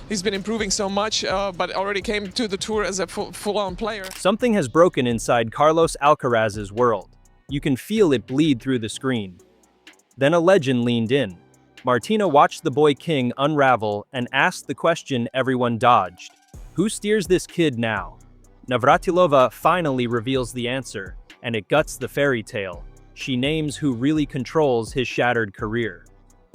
He's been improving so much, but already came to the tour as a full-on player. Something has broken inside Carlos Alcaraz's world. You can feel it bleed through the screen. Then a legend leaned in. Martina watched the boy king unravel and asked the question everyone dodged. Who steers this kid now? Navratilova finally reveals the answer, and it guts the fairy tale. She names who really controls his shattered career.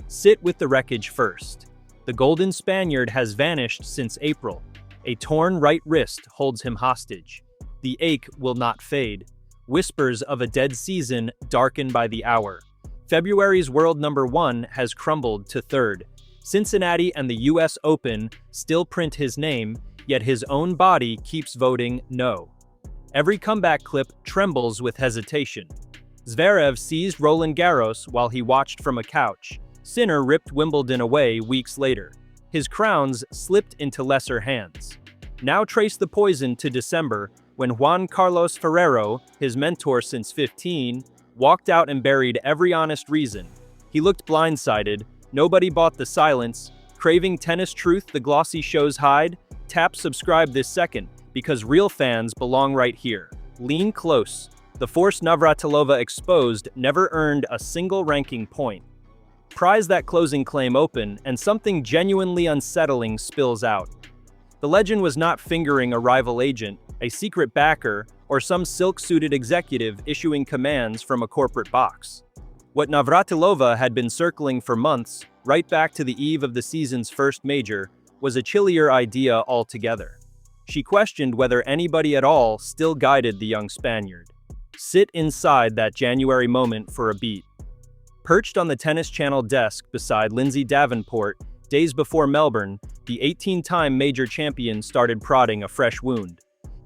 Sit with the wreckage first. The golden Spaniard has vanished since April. A torn right wrist holds him hostage. The ache will not fade. Whispers of a dead season darken by the hour. February's world number 1 has crumbled to 3rd. Cincinnati and the US Open still print his name, yet his own body keeps voting no. Every comeback clip trembles with hesitation. Zverev seized Roland Garros while he watched from a couch. Sinner ripped Wimbledon away weeks later. His crowns slipped into lesser hands. Now trace the poison to December, when Juan Carlos Ferrero, his mentor since 15, walked out and buried every honest reason. He looked blindsided. Nobody bought the silence. Craving tennis truth the glossy shows hide? Tap subscribe this second, because real fans belong right here. Lean close. The force Navratilova exposed never earned a single ranking point. Prize that closing claim open, and something genuinely unsettling spills out. The legend was not fingering a rival agent, a secret backer, or some silk-suited executive issuing commands from a corporate box. What Navratilova had been circling for months, right back to the eve of the season's first major, was a chillier idea altogether. She questioned whether anybody at all still guided the young Spaniard. Sit inside that January moment for a beat. Perched on the Tennis Channel desk beside Lindsay Davenport, days before Melbourne, the 18-time major champion started prodding a fresh wound.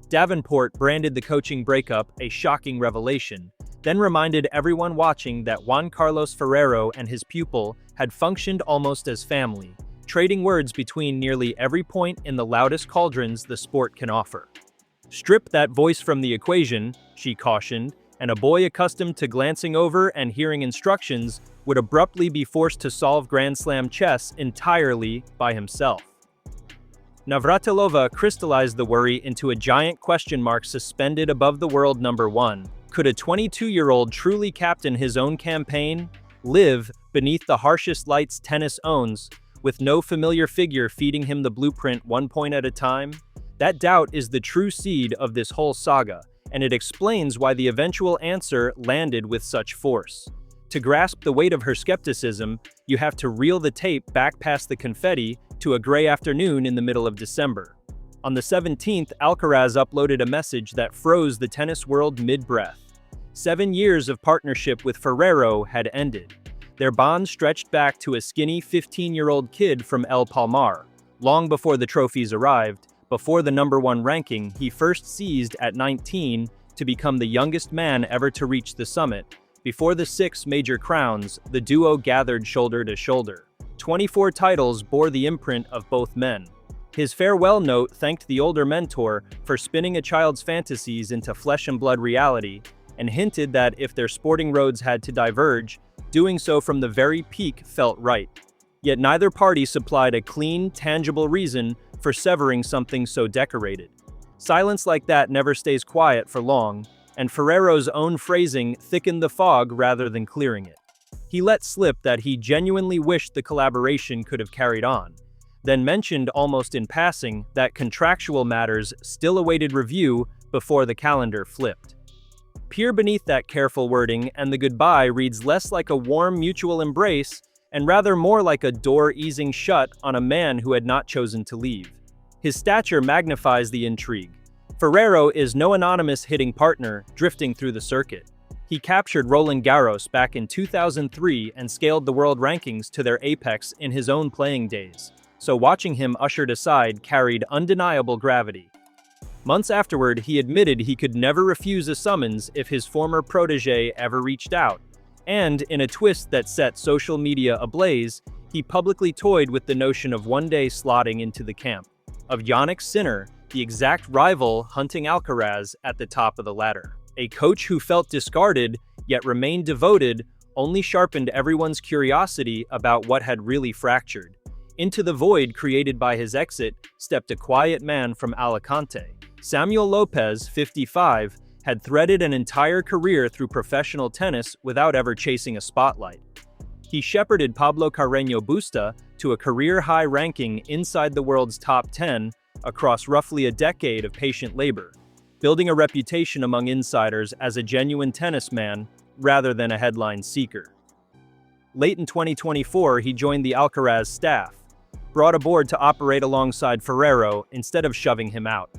Davenport branded the coaching breakup a shocking revelation, then reminded everyone watching that Juan Carlos Ferrero and his pupil had functioned almost as family, trading words between nearly every point in the loudest cauldrons the sport can offer. Strip that voice from the equation, she cautioned, and a boy accustomed to glancing over and hearing instructions would abruptly be forced to solve Grand Slam chess entirely by himself. Navratilova crystallized the worry into a giant question mark suspended above the world number 1. Could a 22-year-old truly captain his own campaign, live beneath the harshest lights tennis owns, with no familiar figure feeding him the blueprint 1 point at a time? That doubt is the true seed of this whole saga, and it explains why the eventual answer landed with such force. To grasp the weight of her skepticism, you have to reel the tape back past the confetti to a gray afternoon in the middle of December. On the 17th, Alcaraz uploaded a message that froze the tennis world mid-breath. 7 years of partnership with Ferrero had ended. Their bond stretched back to a skinny 15-year-old kid from El Palmar, long before the trophies arrived, before the number 1 ranking he first seized at 19 to become the youngest man ever to reach the summit. Before the 6 major crowns, the duo gathered shoulder to shoulder. 24 titles bore the imprint of both men. His farewell note thanked the older mentor for spinning a child's fantasies into flesh and blood reality, and hinted that if their sporting roads had to diverge, doing so from the very peak felt right. Yet neither party supplied a clean, tangible reason for severing something so decorated. Silence like that never stays quiet for long, and Ferrero's own phrasing thickened the fog rather than clearing it. He let slip that he genuinely wished the collaboration could have carried on, then mentioned almost in passing that contractual matters still awaited review before the calendar flipped. Peer beneath that careful wording, and the goodbye reads less like a warm mutual embrace and rather more like a door easing shut on a man who had not chosen to leave. His stature magnifies the intrigue. Ferrero is no anonymous hitting partner drifting through the circuit. He captured Roland Garros back in 2003 and scaled the world rankings to their apex in his own playing days, so watching him ushered aside carried undeniable gravity. Months afterward, he admitted he could never refuse a summons if his former protege ever reached out, and in a twist that set social media ablaze, he publicly toyed with the notion of one day slotting into the camp of Jannik Sinner, the exact rival hunting Alcaraz at the top of the ladder. A coach who felt discarded, yet remained devoted, only sharpened everyone's curiosity about what had really fractured. Into the void created by his exit stepped a quiet man from Alicante. Samuel Lopez, 55, had threaded an entire career through professional tennis without ever chasing a spotlight. He shepherded Pablo Carreño Busta to a career-high ranking inside the world's top 10 across roughly a decade of patient labor, building a reputation among insiders as a genuine tennis man rather than a headline seeker. Late in 2024, he joined the Alcaraz staff, brought aboard to operate alongside Ferrero instead of shoving him out.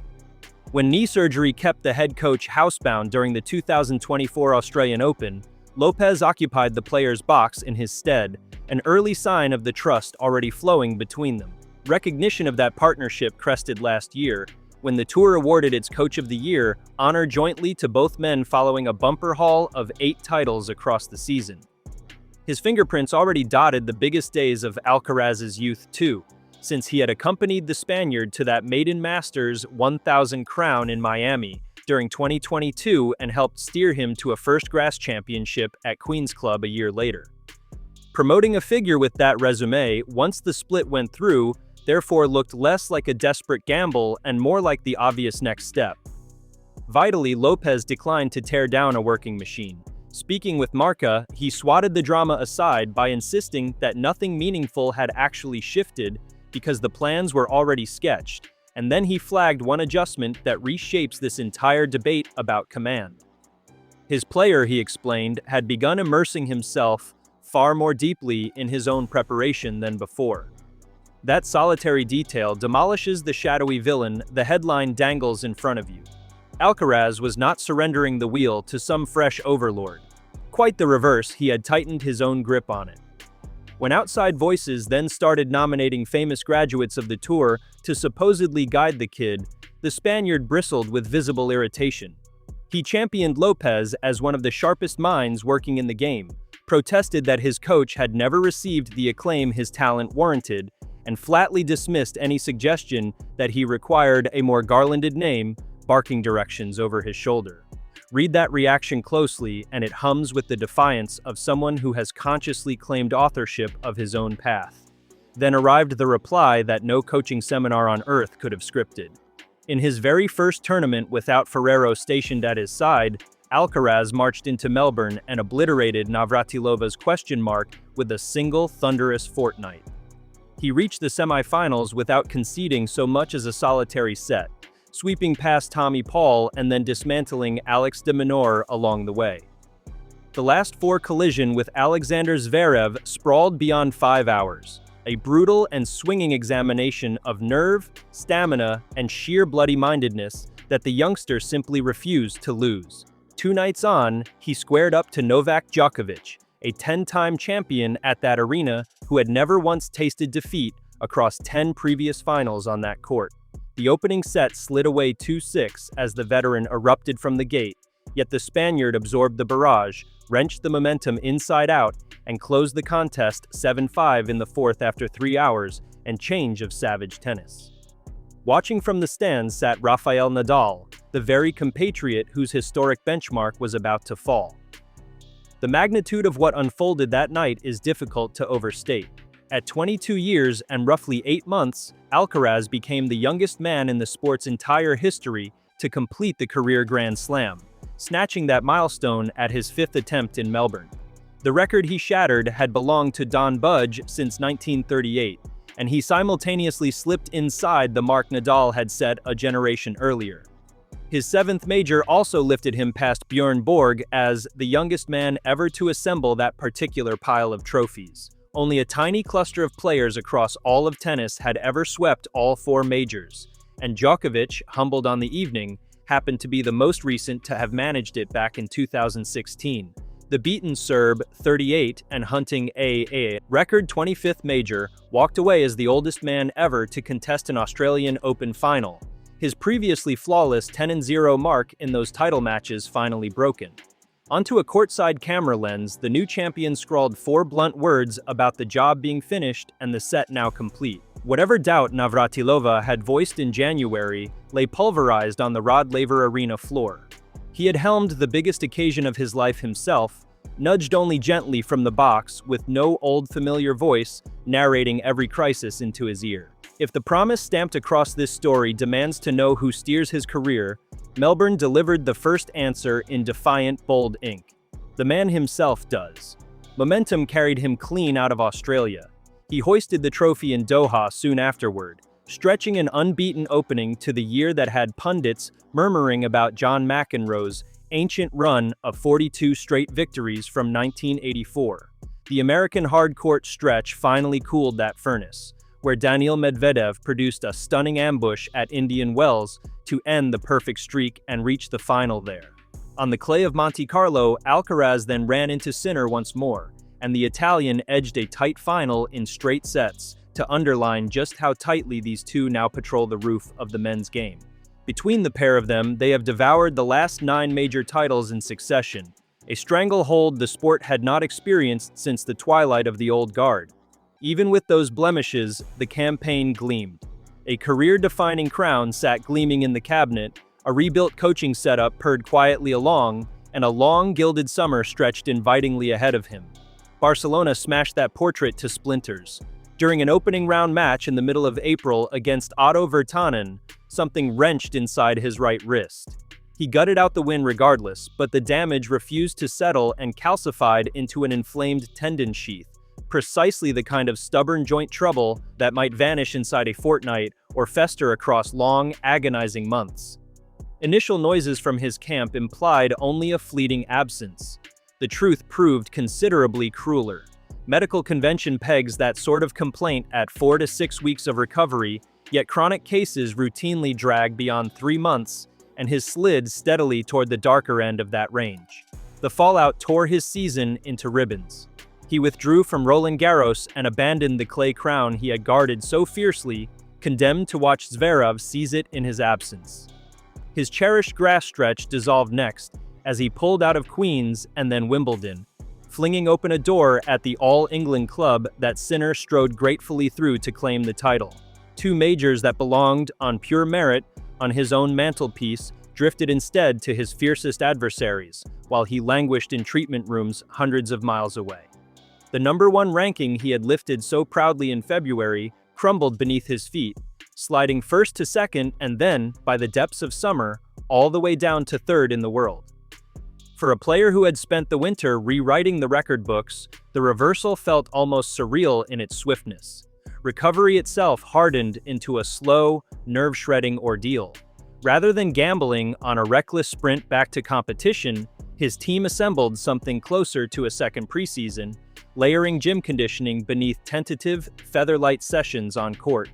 When knee surgery kept the head coach housebound during the 2024 Australian Open, Lopez occupied the player's box in his stead, an early sign of the trust already flowing between them. Recognition of that partnership crested last year, when the tour awarded its Coach of the Year honor jointly to both men following a bumper haul of 8 titles across the season. His fingerprints already dotted the biggest days of Alcaraz's youth too, since he had accompanied the Spaniard to that maiden Masters 1000 crown in Miami during 2022 and helped steer him to a first grass championship at Queen's Club a year later. Promoting a figure with that resume once the split went through therefore looked less like a desperate gamble and more like the obvious next step. Vitally, Lopez declined to tear down a working machine. Speaking with Marca, he swatted the drama aside by insisting that nothing meaningful had actually shifted because the plans were already sketched, and then he flagged one adjustment that reshapes this entire debate about command. His player, he explained, had begun immersing himself far more deeply in his own preparation than before. That solitary detail demolishes the shadowy villain the headline dangles in front of you. Alcaraz was not surrendering the wheel to some fresh overlord. Quite the reverse, he had tightened his own grip on it. When outside voices then started nominating famous graduates of the tour to supposedly guide the kid, the Spaniard bristled with visible irritation. He championed Lopez as one of the sharpest minds working in the game, protested that his coach had never received the acclaim his talent warranted, and flatly dismissed any suggestion that he required a more garlanded name, barking directions over his shoulder. Read that reaction closely, and it hums with the defiance of someone who has consciously claimed authorship of his own path. Then arrived the reply that no coaching seminar on earth could have scripted. In his very first tournament without Ferrero stationed at his side, Alcaraz marched into Melbourne and obliterated Navratilova's question mark with a single thunderous fortnight. He reached the semifinals without conceding so much as a solitary set, sweeping past Tommy Paul and then dismantling Alex de Minaur along the way. The last 4 collision with Alexander Zverev sprawled beyond 5 hours, a brutal and swinging examination of nerve, stamina, and sheer bloody-mindedness that the youngster simply refused to lose. 2 nights on, he squared up to Novak Djokovic, a 10-time champion at that arena who had never once tasted defeat across 10 previous finals on that court. The opening set slid away 2-6 as the veteran erupted from the gate, yet the Spaniard absorbed the barrage, wrenched the momentum inside out, and closed the contest 7-5 in the 4th after 3 hours and change of savage tennis. Watching from the stands sat Rafael Nadal, the very compatriot whose historic benchmark was about to fall. The magnitude of what unfolded that night is difficult to overstate. At 22 years and roughly 8 months, Alcaraz became the youngest man in the sport's entire history to complete the career Grand Slam, snatching that milestone at his 5th attempt in Melbourne. The record he shattered had belonged to Don Budge since 1938, and he simultaneously slipped inside the mark Nadal had set a generation earlier. His 7th major also lifted him past Bjorn Borg as the youngest man ever to assemble that particular pile of trophies. Only a tiny cluster of players across all of tennis had ever swept all 4 majors, and Djokovic, humbled on the evening, happened to be the most recent to have managed it back in 2016. The beaten Serb, 38, and hunting a record 25th major, walked away as the oldest man ever to contest an Australian Open final, his previously flawless 10-0 mark in those title matches finally broken. Onto a courtside camera lens, the new champion scrawled 4 blunt words about the job being finished and the set now complete. Whatever doubt Navratilova had voiced in January lay pulverized on the Rod Laver Arena floor. He had helmed the biggest occasion of his life himself, nudged only gently from the box with no old familiar voice narrating every crisis into his ear. If the promise stamped across this story demands to know who steers his career, Melbourne delivered the first answer in defiant, bold ink. The man himself does. Momentum carried him clean out of Australia. He hoisted the trophy in Doha soon afterward, stretching an unbeaten opening to the year that had pundits murmuring about John McEnroe's ancient run of 42 straight victories from 1984. The American hard-court stretch finally cooled that furnace, where Daniil Medvedev produced a stunning ambush at Indian Wells to end the perfect streak and reach the final there. On the clay of Monte Carlo, Alcaraz then ran into Sinner once more, and the Italian edged a tight final in straight sets to underline just how tightly these two now patrol the roof of the men's game. Between the pair of them, they have devoured the last 9 major titles in succession, a stranglehold the sport had not experienced since the twilight of the old guard. Even with those blemishes, the campaign gleamed. A career-defining crown sat gleaming in the cabinet, a rebuilt coaching setup purred quietly along, and a long gilded summer stretched invitingly ahead of him. Barcelona smashed that portrait to splinters. During an opening round match in the middle of April against Otto Virtanen, something wrenched inside his right wrist. He gutted out the win regardless, but the damage refused to settle and calcified into an inflamed tendon sheath, precisely the kind of stubborn joint trouble that might vanish inside a fortnight or fester across long, agonizing months. Initial noises from his camp implied only a fleeting absence. The truth proved considerably crueler. Medical convention pegs that sort of complaint at 4 to 6 weeks of recovery, yet chronic cases routinely drag beyond 3 months, and his slid steadily toward the darker end of that range. The fallout tore his season into ribbons. He withdrew from Roland Garros and abandoned the clay crown he had guarded so fiercely, condemned to watch Zverev seize it in his absence. His cherished grass stretch dissolved next, as he pulled out of Queen's and then Wimbledon, flinging open a door at the All-England club that Sinner strode gratefully through to claim the title. 2 majors that belonged, on pure merit, on his own mantelpiece, drifted instead to his fiercest adversaries, while he languished in treatment rooms hundreds of miles away. The #1 ranking he had lifted so proudly in February crumbled beneath his feet, sliding first to second and then, by the depths of summer, all the way down to 3rd in the world. For a player who had spent the winter rewriting the record books, the reversal felt almost surreal in its swiftness. Recovery itself hardened into a slow, nerve-shredding ordeal. Rather than gambling on a reckless sprint back to competition, his team assembled something closer to a second preseason, layering gym conditioning beneath tentative, featherlight sessions on court.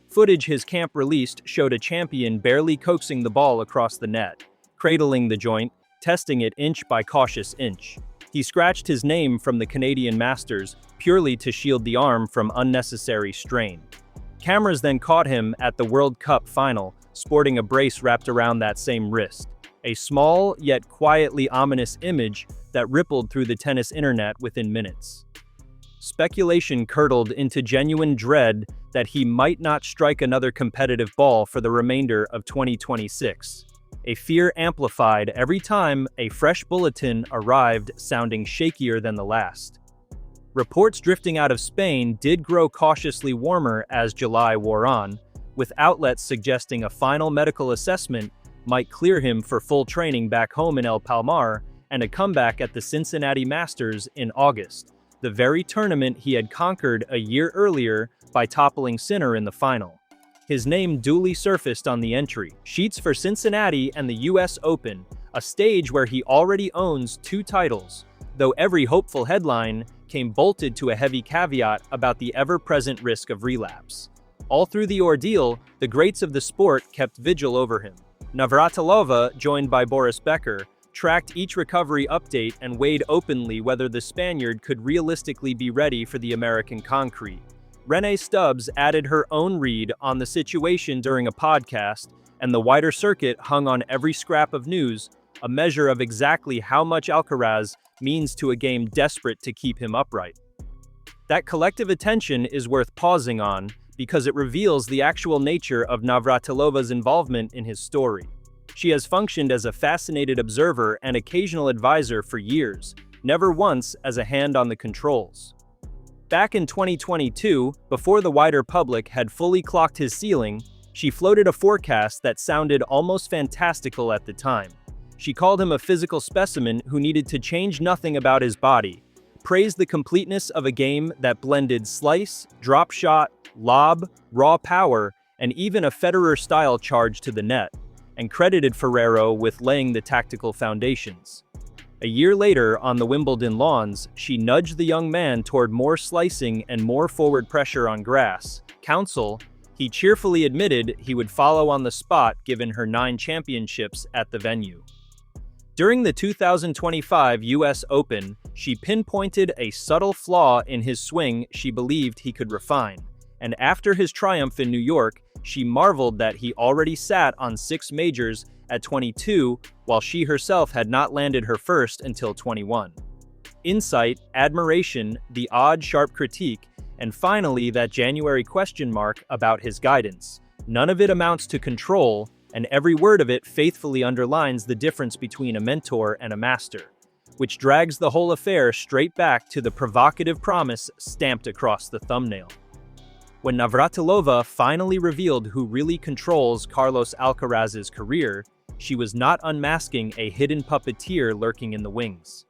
Footage his camp released showed a champion barely coaxing the ball across the net, cradling the joint, testing it inch by cautious inch. He scratched his name from the Canadian Masters purely to shield the arm from unnecessary strain. Cameras then caught him at the World Cup final, sporting a brace wrapped around that same wrist. A small, yet quietly ominous image that rippled through the tennis internet within minutes. Speculation curdled into genuine dread that he might not strike another competitive ball for the remainder of 2026. A fear amplified every time a fresh bulletin arrived sounding shakier than the last. Reports drifting out of Spain did grow cautiously warmer as July wore on, with outlets suggesting a final medical assessment might clear him for full training back home in El Palmar and a comeback at the Cincinnati Masters in August, the very tournament he had conquered a year earlier by toppling Sinner in the final. His name duly surfaced on the entry sheets for Cincinnati and the US Open, a stage where he already owns 2 titles, though every hopeful headline came bolted to a heavy caveat about the ever-present risk of relapse. All through the ordeal, the greats of the sport kept vigil over him. Navratilova, joined by Boris Becker, tracked each recovery update and weighed openly whether the Spaniard could realistically be ready for the American concrete. Renee Stubbs added her own read on the situation during a podcast, and the wider circuit hung on every scrap of news, a measure of exactly how much Alcaraz means to a game desperate to keep him upright. That collective attention is worth pausing on because it reveals the actual nature of Navratilova's involvement in his story. She has functioned as a fascinated observer and occasional advisor for years, never once as a hand on the controls. Back in 2022, before the wider public had fully clocked his ceiling, she floated a forecast that sounded almost fantastical at the time. She called him a physical specimen who needed to change nothing about his body, praised the completeness of a game that blended slice, drop shot, lob, raw power, and even a Federer-style charge to the net, and credited Ferrero with laying the tactical foundations. A year later, on the Wimbledon lawns, she nudged the young man toward more slicing and more forward pressure on grass. He cheerfully admitted he would follow on the spot given her 9 championships at the venue. During the 2025 US Open, she pinpointed a subtle flaw in his swing she believed he could refine. And after his triumph in New York, she marveled that he already sat on 6 majors at 22, while she herself had not landed her first until 21. Insight, admiration, the odd sharp critique, and finally that January question mark about his guidance. None of it amounts to control, and every word of it faithfully underlines the difference between a mentor and a master, which drags the whole affair straight back to the provocative promise stamped across the thumbnail. When Navratilova finally revealed who really controls Carlos Alcaraz's career, she was not unmasking a hidden puppeteer lurking in the wings.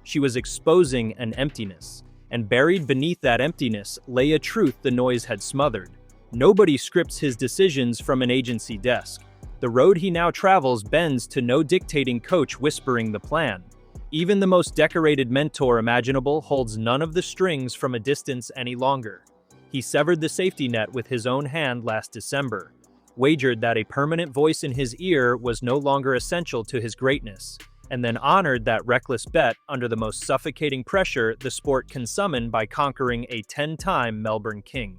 She was exposing an emptiness, and buried beneath that emptiness lay a truth the noise had smothered. Nobody scripts his decisions from an agency desk. The road he now travels bends to no dictating coach whispering the plan. Even the most decorated mentor imaginable holds none of the strings from a distance any longer. He severed the safety net with his own hand last December, wagered that a permanent voice in his ear was no longer essential to his greatness, and then honored that reckless bet under the most suffocating pressure the sport can summon by conquering a 10-time Melbourne king.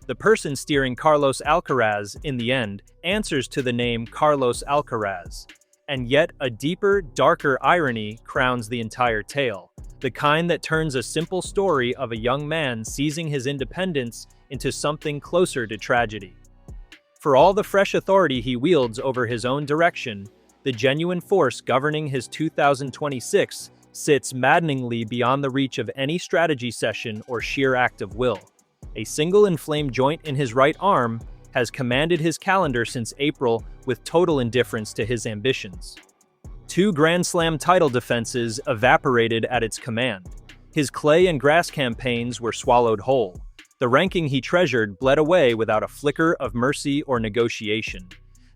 The person steering Carlos Alcaraz, in the end, answers to the name Carlos Alcaraz. And yet a deeper, darker irony crowns the entire tale, the kind that turns a simple story of a young man seizing his independence into something closer to tragedy. For all the fresh authority he wields over his own direction, the genuine force governing his 2026 sits maddeningly beyond the reach of any strategy session or sheer act of will. A single inflamed joint in his right arm has commanded his calendar since April with total indifference to his ambitions. 2 Grand Slam title defenses evaporated at its command. His clay and grass campaigns were swallowed whole. The ranking he treasured bled away without a flicker of mercy or negotiation.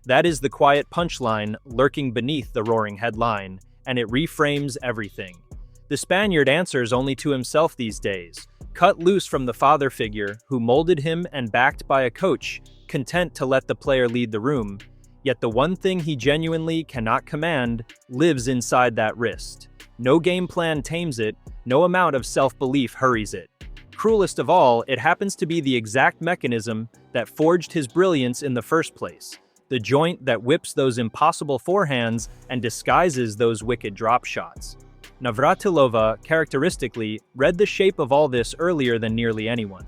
That is the quiet punchline lurking beneath the roaring headline, and it reframes everything. The Spaniard answers only to himself these days, cut loose from the father figure who molded him and backed by a coach, content to let the player lead the room. Yet the one thing he genuinely cannot command lives inside that wrist. No game plan tames it, no amount of self-belief hurries it. Cruelest of all, it happens to be the exact mechanism that forged his brilliance in the first place. The joint that whips those impossible forehands and disguises those wicked drop shots. Navratilova, characteristically, read the shape of all this earlier than nearly anyone.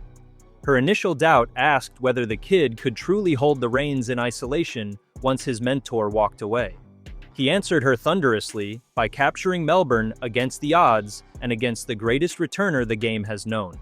Her initial doubt asked whether the kid could truly hold the reins in isolation once his mentor walked away. He answered her thunderously by capturing Melbourne against the odds and against the greatest returner the game has known.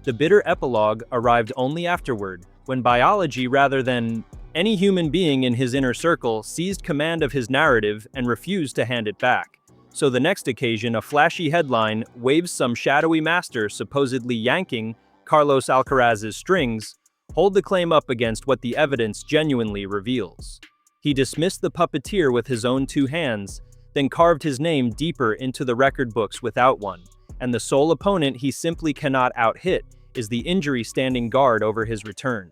The bitter epilogue arrived only afterward, when biology rather than any human being in his inner circle seized command of his narrative and refused to hand it back. So the next occasion, a flashy headline waves some shadowy master supposedly yanking Carlos Alcaraz's strings, hold the claim up against what the evidence genuinely reveals. He dismissed the puppeteer with his own 2 hands, then carved his name deeper into the record books without one, and the sole opponent he simply cannot out-hit is the injury standing guard over his return.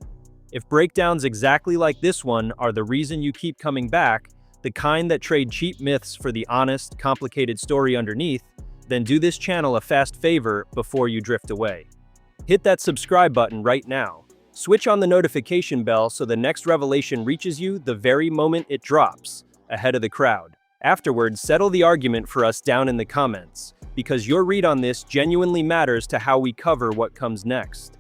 If breakdowns exactly like this one are the reason you keep coming back, the kind that trade cheap myths for the honest, complicated story underneath, then do this channel a fast favor before you drift away. Hit that subscribe button right now. Switch on the notification bell so the next revelation reaches you the very moment it drops, ahead of the crowd. Afterwards, settle the argument for us down in the comments, because your read on this genuinely matters to how we cover what comes next.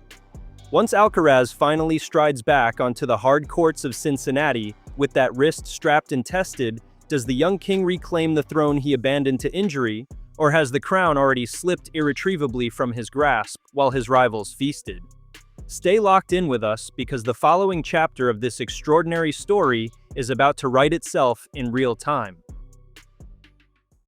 Once Alcaraz finally strides back onto the hard courts of Cincinnati, with that wrist strapped and tested, does the young king reclaim the throne he abandoned to injury, Or has the crown already slipped irretrievably from his grasp while his rivals feasted? Stay locked in with us because the following chapter of this extraordinary story is about to write itself in real time.